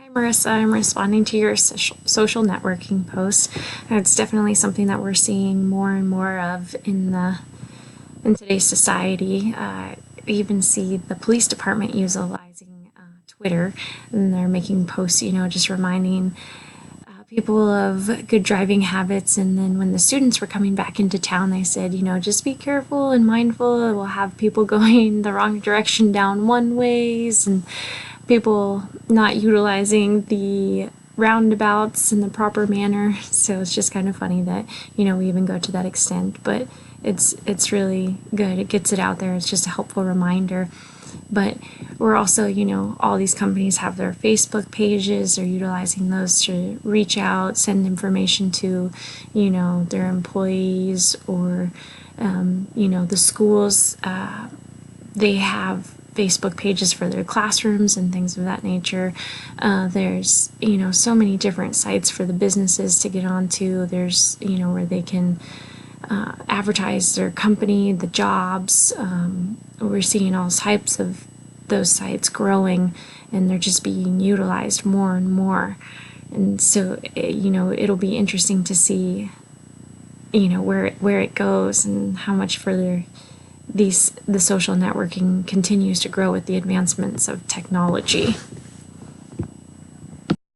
Hi, Marissa. I'm responding to your social networking post. It's definitely something that we're seeing more and more of in today's society. We even see the police department utilizing Twitter, and they're making posts, just reminding people of good driving habits. And then when the students were coming back into town, they said, just be careful and mindful. It will have people going the wrong direction down one ways and people not utilizing the roundabouts in the proper manner. So it's just kind of funny that, we even go to that extent, but it's really good. It gets it out there. It's just a helpful reminder. But we're also, all these companies have their Facebook pages. They're utilizing those to reach out, send information to, their employees or, the schools. They have Facebook pages for their classrooms and things of that nature. There's, so many different sites for the businesses to get onto. There's, where they can advertise their company, the jobs. We're seeing all types of those sites growing, and they're just being utilized more and more. And so, it'll be interesting to see, where it goes and how much further the social networking continues to grow with the advancements of technology.